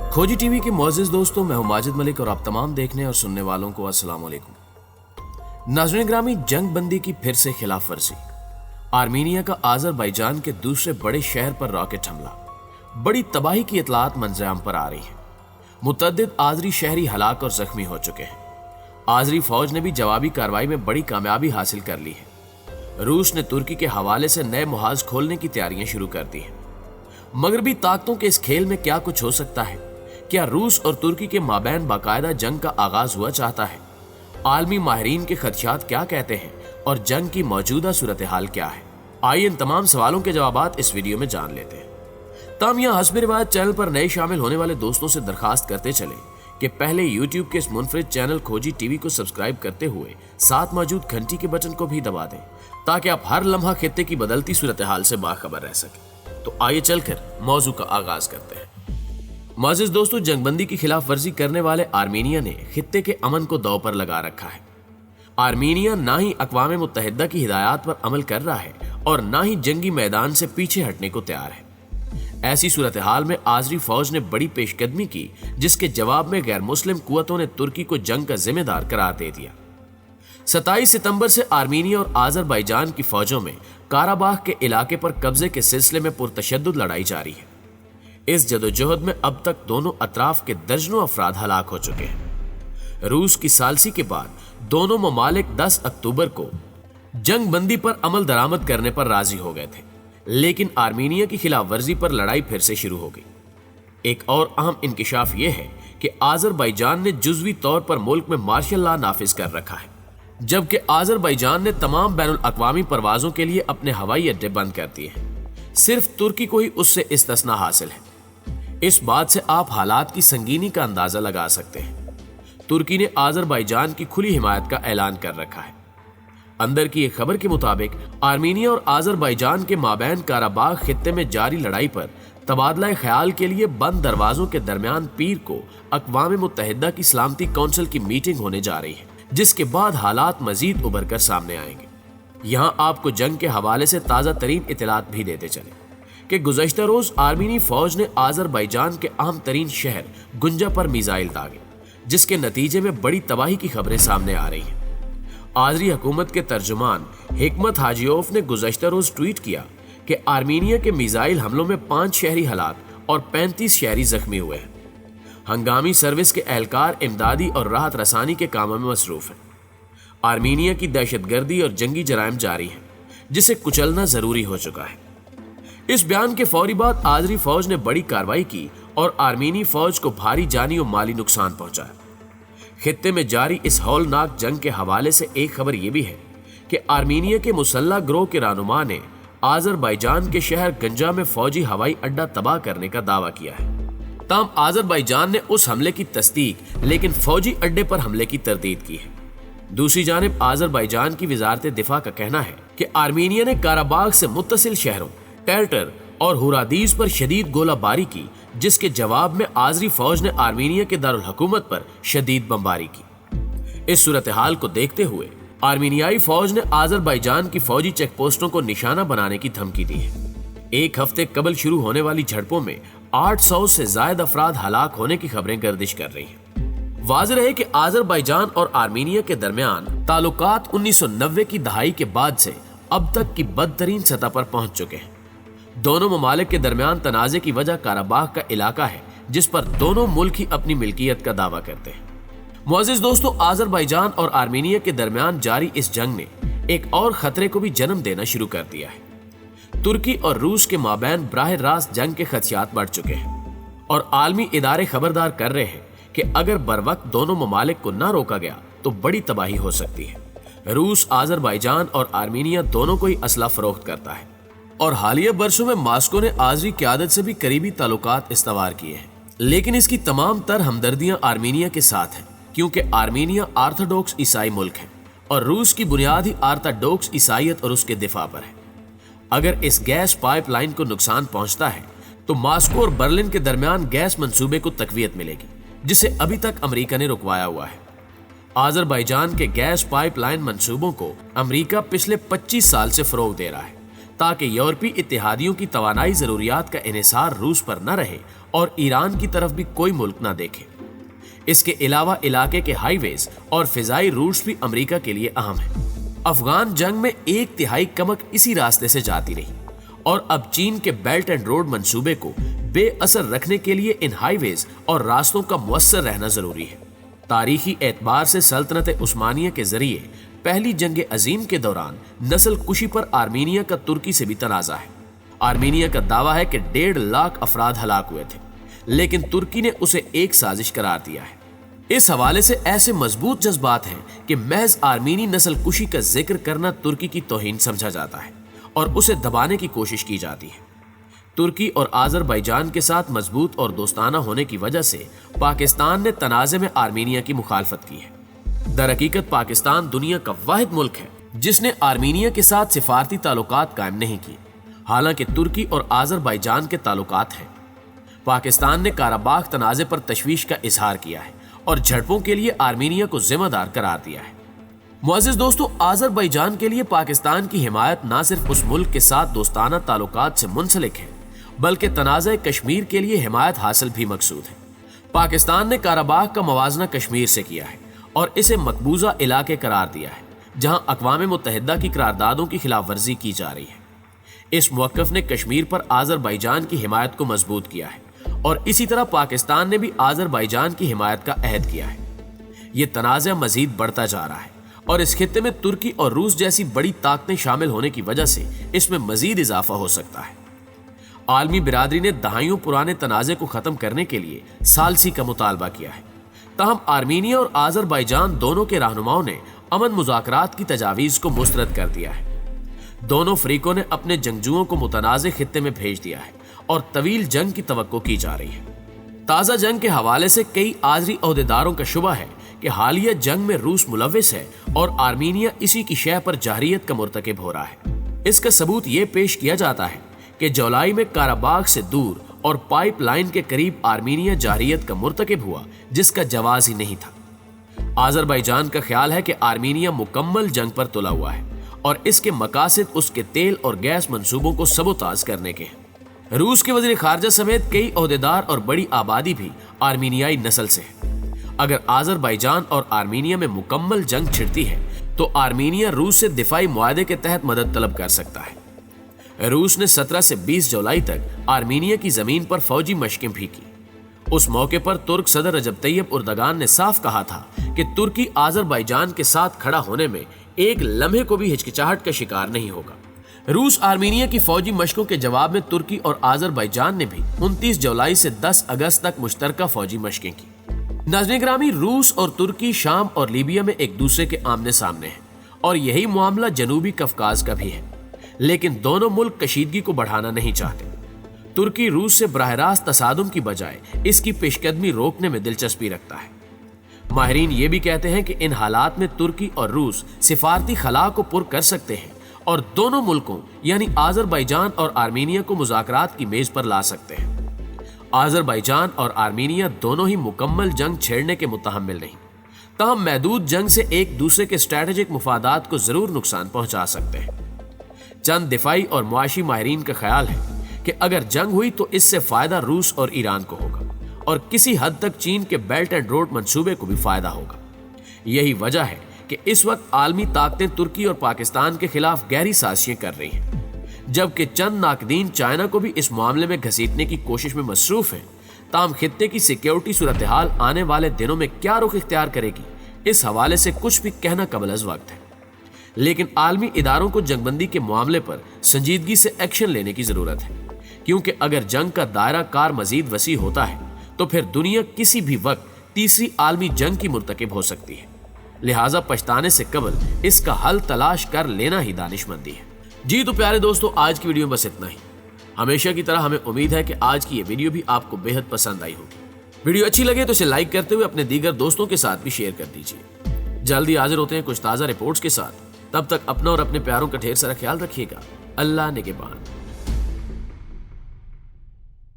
खोजी टीवी के मोअज़्ज़िज़ दोस्तों, मैं हूं माजिद मलिक और आप तमाम देखने और सुनने वालों को अस्सलाम वालेकुम। नाज़रीन ग्रामी, जंग बंदी की फिर से खिलाफ वर्जी। आर्मीनिया का आज़रबाईजान के दूसरे बड़े शहर पर रॉकेट हमला, बड़ी तबाही की इतलात मंजर-ए-आम पर आ रही है। मुतअद्दिद आज़री शहरी हलाक और जख्मी हो चुके हैं। आज़री फौज ने भी जवाबी कार्रवाई में बड़ी कामयाबी हासिल कर ली है। रूस ने तुर्की के हवाले से नए मुहाज खोलने की तैयारियां शुरू कर दी हैं। मगरबी ताकतों के इस खेल में क्या कुछ हो सकता है? क्या रूस और तुर्की के माबैन बाकायदा जंग का आगाज हुआ चाहता है? आलमी माहिरीन के खदशात क्या कहते हैं और जंग की मौजूदा सूरत हाल क्या है? आइए इन तमाम सवालों के जवाबात इस वीडियो में जान लेते हैं। तमाम यहाँ हस्ब रिवायत चैनल पर नए शामिल होने वाले दोस्तों से दरखास्त करते चले कि पहले यूट्यूब के इस मुनफरिद चैनल खोजी टीवी को सब्सक्राइब करते हुए साथ मौजूद घंटी के बटन को भी दबा दें, ताकि आप हर लम्हा खित्ते की बदलती सूरत हाल से बाखबर रह सकें। तो आइए चलकर मौजू का आगाज करते हैं। मोअज़्ज़िज़ दोस्तों, जंगबंदी की खिलाफ वर्जी करने वाले आर्मीनिया ने खित्ते के अमन को दांव पर लगा रखा है। आर्मीनिया ना ही अक़वाम मुत्तहिदा की हिदायत पर अमल कर रहा है और ना ही जंगी मैदान से पीछे हटने को तैयार है। ऐसी सूरत हाल में आज़री फौज ने बड़ी पेशकदमी की, जिसके जवाब में गैर मुस्लिम कुव्वतों ने तुर्की को जंग का जिम्मेदार करार दे दिया। 27 सितंबर से आर्मीनिया और आज़रबाईजान की फौजों में काराबाख के इलाके पर कब्जे के सिलसिले में पुरतशद्दुद लड़ाई जारी है। इस जदोजहद में अब तक दोनों अतराफ के दर्जनों अफराद हलाक हो चुके हैं। रूस की सालसी के बाद दोनों ममालिक 10 अक्टूबर को जंग बंदी पर अमल दरामद करने पर राजी हो गए थे, लेकिन आर्मीनिया की खिलाफ वर्जी पर लड़ाई फिर से शुरू हो गई। एक और अहम इंकिशाफ यह है कि आज़रबाईजान ने जुज़वी तौर पर मुल्क में मार्शल लॉ नाफिज कर रखा है, जबकि आज़रबाईजान ने तमाम बैनुल अक़वामी परवाजों के लिए अपने हवाई अड्डे बंद कर दिए हैं। सिर्फ तुर्की को ही उससे इस्तिस्ना हासिल है। इस बात से आप हालात की संगीनी का अंदाजा लगा सकते हैं। तुर्की ने आज़रबाईजान की खुली हिमायत का ऐलान कर रखा है। अंदर की एक खबर के मुताबिक आर्मीनिया और आज़रबाईजान के माबैन काराबाख खित्ते में जारी लड़ाई पर तबादला ख्याल के लिए बंद दरवाजों के दरमियान पीर को अक़वाम मुत्तहिदा की सलामती कौंसिल की मीटिंग होने जा रही है, जिसके बाद हालात मजीद उभर कर सामने आएंगे। यहाँ आपको जंग के हवाले से ताज़ा तरीन इतलात भी देते चले कि गुज़श्ता रोज आर्मीनी फौज ने आज़रबाईजान के अहम तरीन शहर गुंजा पर मिसाइल दागे, जिसके नतीजे में बड़ी तबाही की खबरें सामने आ रही हैं। आज़री हुकूमत के तर्जुमान हिकमत हाजियोफ ने गुज़श्ता रोज ट्वीट किया कि आर्मीनिया के मिसाइल हमलों में 5 शहरी हलाक और 35 शहरी जख्मी हुए हैं। हंगामी सर्विस के एहलकार इमदादी और राहत रसानी के कामों में मसरूफ हैं। आर्मीनिया की दहशतगर्दी और जंगी जराइम जारी है, जिसे कुचलना जरूरी हो चुका है। इस बयान के फौरी बाद आज़री फौज ने बड़ी कार्रवाई की और आर्मीनी फौज को भारी जानी और माली नुकसान पहुंचाया। खित्ते में जारी इस हौलनाक जंग के हवाले से एक खबर यह भी है कि आर्मीनिया के मुसल्लह गिरोह के रहनुमा ने आज़रबाईजान के शहर गंजा में फौजी हवाई अड्डा तबाह करने का दावा किया है। ताहम आज़रबाईजान ने उस हमले की तस्दीक, लेकिन फौजी अड्डे पर हमले की तरदीद की है। दूसरी जानिब आज़रबाईजान की वजारत दिफा का कहना है कि आर्मीनिया ने काराबाग से मुत्तसिल शहरों टेरटर और हुरादीज पर शदीद गोलाबारी की, जिसके जवाब में आज़री फौज ने आर्मीनिया के दारुल हुकूमत पर शदीद बमबारी की। इस सूरत हाल को देखते हुए आर्मीनियाई फौज ने आज़रबाईजान की फौजी चेक पोस्टों को निशाना बनाने की धमकी दी है। एक हफ्ते कबल शुरू होने वाली झड़पों में 800 से ज्यादा अफराद हलाक होने की खबरें गर्दिश कर रही हैं। वाज़ेह है कि आज़रबाईजान और आर्मीनिया के दरमियान ताल्लुकात 1990 की दहाई के बाद से अब तक की बदतरीन सतह पर पहुंच चुके हैं। दोनों ममालिक के दरमियान तनाज़े की वजह काराबाख का इलाका है, जिस पर दोनों मुल्क ही अपनी मिल्कियत का दावा करते हैं। मुअज़्ज़िज़ दोस्तों, आज़रबाईजान और आर्मीनिया के दरमियान जारी इस जंग ने एक और खतरे को भी जन्म देना शुरू कर दिया है। तुर्की और रूस के माबैन बराह रास्त जंग के खदशात बढ़ चुके हैं और आलमी इदारे खबरदार कर रहे हैं कि अगर बरवक्त दोनों ममालिक को न रोका गया तो बड़ी तबाही हो सकती है। रूस आज़रबाईजान और आर्मीनिया दोनों को ही असला फरोख्त करता है और हालिया बरसों में मास्को ने आज़री क़यादत से भी करीबी ताल्लुकात इस्तवार किए हैं, लेकिन इसकी तमाम तर हमदर्दियां आर्मीनिया के साथ हैं, क्योंकि आर्मीनिया आर्थोडॉक्स ईसाई मुल्क है और रूस की बुनियाद ही आर्थोडॉक्स ईसाईयत और उसके दिफा पर है। अगर इस गैस पाइपलाइन को नुकसान पहुंचता है तो मास्को और बर्लिन के दरमियान गैस मंसूबे को तकवीयत मिलेगी, जिसे अभी तक अमेरिका ने रुकवाया हुआ है। आज़रबाईजान के गैस पाइपलाइन मंसूबों को अमेरिका पिछले 25 साल से फरोग दे रहा है, ताकि यूरोपीय इत्तेहादियों की तवानाई जरूरियात का इन्हिसार रूस पर न रहे और ईरान की तरफ भी कोई मुल्क ना देखे। इसके अलावा इलाके के हाईवेज और फिजाई रूट्स भी अमेरिका के लिए अहम है। अफगान जंग में 1/3 कमक इसी रास्ते से जाती रही और अब चीन के बेल्ट एंड रोड मंसूबे को बेअसर रखने के लिए इन हाईवेज और रास्तों का मुअस्सर रहना जरूरी है। तारीखी एतबार से सल्तनत उस्मानिया के जरिए पहली जंग अजीम के दौरान नस्ल कुशी पर आर्मीनिया का तुर्की से भी तनाजा है। आर्मीनिया का दावा है कि 1.5 लाख अफराद हलाक हुए थे, लेकिन तुर्की ने उसे एक साजिश करार दिया है। इस हवाले से ऐसे मजबूत जज्बात हैं कि महज आर्मीनी नस्ल कुशी का जिक्र करना तुर्की की तौहीन समझा जाता है और उसे दबाने की कोशिश की जाती है। तुर्की और आज़रबाईजान के साथ मजबूत और दोस्ताना होने की वजह से पाकिस्तान ने तनाज़े में आर्मीनिया की मुखालफत की है। दरहकीकत पाकिस्तान दुनिया का वाहिद मुल्क है जिसने आर्मीनिया के साथ सिफारती ताल्लुकात कायम नहीं किए, हालांकि तुर्की और आज़रबाईजान के ताल्लुकात हैं। पाकिस्तान ने काराबाख तनाज़े पर तशवीश का इजहार किया है और झड़पों के लिए आर्मीनिया को जिम्मेदार करार दिया है। मुअज़्ज़िज़ दोस्तों, आज़रबाईजान के लिए पाकिस्तान की हिमायत न सिर्फ उस मुल्क के साथ दोस्ताना ताल्लुकात से मुंसलिक है, बल्कि तनाज़े कश्मीर के लिए हिमायत हासिल भी मकसूद है। पाकिस्तान ने काराबाख का मवाजना कश्मीर से किया है और इसे मकबूजा इलाके करार दिया है, जहां अक़वाम मुत्तहिदा की करारदादों की खिलाफ वर्जी की जा रही है। इस मौक़िफ़ ने कश्मीर पर आज़रबाईजान की हिमायत को मजबूत किया है और इसी तरह पाकिस्तान ने भी आज़रबाईजान की हिमायत का अहद किया है। ये तनाज़ा मजीद बढ़ता जा रहा है और इस खित्ते में तुर्की और रूस जैसी बड़ी ताकतें शामिल होने की वजह से इसमें मजीद इजाफा हो सकता है। आलमी बिरादरी ने दहाइयों पुराने तनाज़े को ख़त्म करने के लिए सालसी का मुतालबा किया है। ताहम आर्मीनिया और आज़रबाईजान दोनों के रहनुमाओं ने अमन मुज़ाकरात की तजावीज़ को मुस्तरद कर दिया है। दोनों फरीकों ने अपने जंगजुओं को मुतनाज़े खित्ते में भेज दिया है और तवील जंग की तवक्को की जा रही है। ताज़ा जंग के हवाले से कई आज़री अहदेदारों का शुबा है कि हालिया जंग में रूस मुलव्विस है और आर्मीनिया इसी की शय पर जारियत का मुर्तकिब हो रहा है। इसका सबूत ये पेश किया जाता है कि जुलाई में काराबाख से दूर और पाइपलाइन के करीब आर्मीनिया जारियत का मुर्तकिब हुआ, जिसका जवाज ही नहीं था। आज़रबाईजान का ख्याल है कि आर्मीनिया मुकम्मल जंग पर तुला हुआ है और इसके मकासद उसके तेल और गैस मंसूबों को सबोताज करने के हैं। रूस के वज़ीर ख़ारजा समेत कई ओहदेदार और बड़ी आबादी भी आर्मीनियाई नस्ल से है। अगर आज़रबाईजान और आर्मीनिया में मुकम्मल जंग छिड़ती है तो आर्मीनिया रूस से दिफाई मुआहदे के तहत मदद तलब कर सकता है। रूस ने 17 से 20 जुलाई तक आर्मीनिया की जमीन पर फौजी मशकें भी की। उस मौके पर तुर्क सदर रजब तैयब उर्दगान ने साफ कहा था कि तुर्की आज़रबाईजान के साथ खड़ा होने में एक लम्हे को भी हिचकिचाहट का शिकार नहीं होगा। रूस आर्मीनिया की फौजी मशकों के जवाब में तुर्की और आज़रबाईजान ने भी 29 जुलाई से 10 अगस्त तक मुश्तरका फौजी मशकें की। नाज़रीन ग्रामी, रूस और तुर्की शाम और लीबिया में एक दूसरे के आमने सामने हैं और यही मामला जनूबी कफकाज का भी है, लेकिन दोनों मुल्क कशीदगी को बढ़ाना नहीं चाहते। तुर्की रूस से बराह रास्त तसादुम की बजाय इसकी पेशकदमी रोकने में दिलचस्पी रखता है। माहिरीन ये भी कहते हैं कि इन हालात में तुर्की और रूस सिफारती खला को पुर कर सकते हैं और दोनों मुल्कों यानी आज़रबाईजान और आर्मीनिया को मुज़ाकरात की मेज पर ला सकते हैं। आज़रबाईजान और आर्मीनिया दोनों ही मुकम्मल जंग छेड़ने के मुतहम्मिल नहीं, ताहम महदूद जंग से एक दूसरे के स्ट्रैटेजिक मुफादात को जरूर नुकसान पहुंचा सकते हैं। चंद दिफाई और मुआशी माहिरीन का ख्याल है कि अगर जंग हुई तो इससे फायदा रूस और ईरान को होगा और किसी हद तक चीन के बेल्ट एंड रोड मंसूबे को भी फायदा होगा। यही वजह है कि इस वक्त आलमी ताकतें तुर्की और पाकिस्तान के खिलाफ गहरी साजिशें कर रही हैं, जबकि चंद नाकदीन चाइना को भी इस मामले में घसीटने की कोशिश में मसरूफ हैं। ताम खित्ते की सिक्योरिटी सूरत हाल आने वाले दिनों में क्या रुख इख्तियार करेगी, इस हवाले से कुछ भी कहना कबल अज़ वक्त है। लेकिन आलमी इदारों को जंगबंदी के मामले पर संजीदगी से एक्शन लेने की जरूरत है, क्योंकि अगर जंग का दायरा कार मजीद वसी होता है तो फिर दुनिया किसी भी वक्त तीसरी आलमी जंग की मुर्तकिब हो सकती है। लिहाजा पछताने से कबल इसका हल तलाश कर लेना ही दानिशमंदी है। जी तो प्यारे दोस्तों, आज की वीडियो में बस इतना ही। हमेशा की तरह हमें उम्मीद है कि आज की ये वीडियो भी आपको बेहद पसंद आई होगी। वीडियो अच्छी लगे तो इसे लाइक करते हुए अपने दीगर दोस्तों के साथ भी शेयर कर दीजिए। जल्दी हाजिर होते हैं कुछ ताज़ा रिपोर्ट्स के साथ। तब तक अपना और अपने प्यारों का ढेर सारा ख्याल रखिएगा। अल्लाह निगहबान।